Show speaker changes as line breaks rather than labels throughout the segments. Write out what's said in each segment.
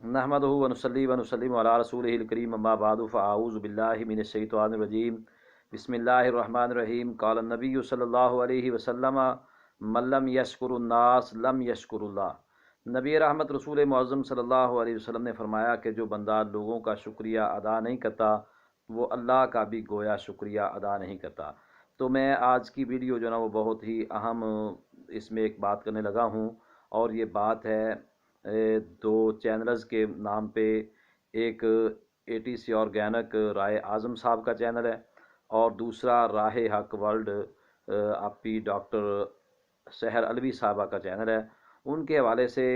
नहमदुहु व नुसल्ली व नुसल्लिमु अला रसूलिहिल करीम अम्मा बादु फ़अऊज़ु बिल्लाहि मिनश शैतानिर रजीम बिस्मिल्लाहिर रहमानिर रहीम क़ाल नबी सल्लल्लाहु अलैहि वसल्लम मन लम यशकुरुन नास लम यशकुरुल्लाह। नबी रहमत रसूल मुअज़्ज़म सल्लल्लाहु अलैहि वसल्लम ने फरमाया कि जो बंदा लोगों का शुक्रिया अदा नहीं करता वो अल्लाह का भी गोया शुक्रिया अदा नहीं करता। तो मैं आज की वीडियो जो ना वो बहुत ही अहम इसमें एक बात करने लगा हूँ, और ये बात है दो चैनल्स के नाम पे। एक ATC ऑर्गेनिक राय आज़म साहब का चैनल है, और दूसरा राह हक वर्ल्ड आपकी डॉक्टर सहर अलवी साहबा का चैनल है। उनके हवाले से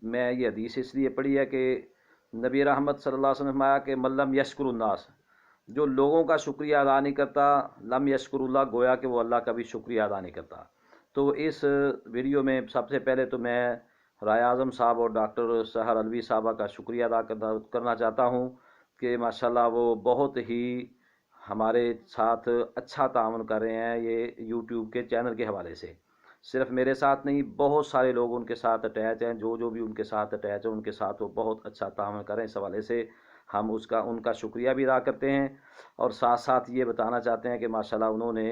मैं ये हदीस इसलिए पढ़ी है कि नबी रहमत सल्लल्लाहु अलैहि वसल्लम ने फरमाया कि मल्लम यशकुरुन्नास, जो लोगों का शुक्रिया अदा नहीं करता, लम यशकुरुल्लाह, गोया कि वो अल्लाह का भी शुक्रिया अदा नहीं करता। तो इस वीडियो में सबसे पहले तो मैं राय आज़म साहब और डॉक्टर सहर अलवी साहबा का शुक्रिया अदा करना चाहता हूँ कि माशाल्लाह वो बहुत ही हमारे साथ अच्छा ताअवुन कर रहे हैं। ये यूट्यूब के चैनल के हवाले से सिर्फ मेरे साथ नहीं, बहुत सारे लोग उनके साथ अटैच हैं। जो भी उनके साथ अटैच है उनके साथ वो बहुत अच्छा ताअवुन करें। इस हवाले से हम उनका शुक्रिया भी अदा करते हैं, और साथ साथ ये बताना चाहते हैं कि माशाल्लाह उन्होंने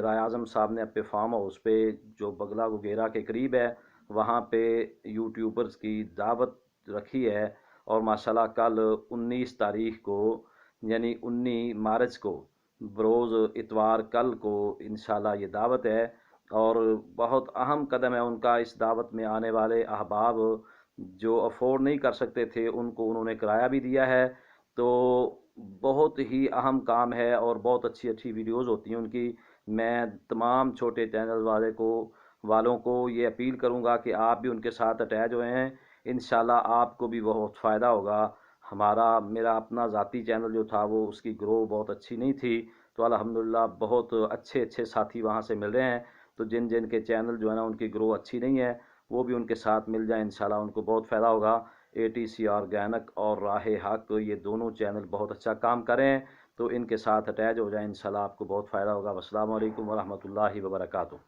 राय आज़म साहब ने अपने फार्म हाउस पे जो बगला गुगेरा के करीब है वहाँ पे यूट्यूबर्स की दावत रखी है। और माशाल्लाह कल 19 तारीख को यानी 19 मार्च को बरोज़ इतवार कल को इंशाल्लाह ये दावत है, और बहुत अहम कदम है उनका। इस दावत में आने वाले अहबाब जो अफोर्ड नहीं कर सकते थे उनको उन्होंने किराया भी दिया है। तो बहुत ही अहम काम है, और बहुत अच्छी अच्छी वीडियोज़ होती हैं उनकी। मैं तमाम छोटे चैनल वालों को ये अपील करूंगा कि आप भी उनके साथ अटैच हुए हैं। इंशाल्लाह आपको भी बहुत फ़ायदा होगा। मेरा अपना ज़ाती चैनल जो था वो उसकी ग्रो बहुत अच्छी नहीं थी, तो अल्हम्दुलिल्लाह बहुत अच्छे अच्छे साथी वहाँ से मिल रहे हैं। तो जिन जिन के चैनल जो है ना उनकी ग्रो अच्छी नहीं है वो भी उनके साथ मिल जाए, इंशाल्लाह उनको बहुत फ़ायदा होगा। ATC ऑर्गेनिक और राह हक ये दोनों चैनल बहुत अच्छा काम करें, तो इनके साथ अटैच हो जाए, इंशाल्लाह आपको बहुत फ़ायदा होगा। अस्सलामु अलैकुम वरहमतुल्लाहि वबरकातुहू।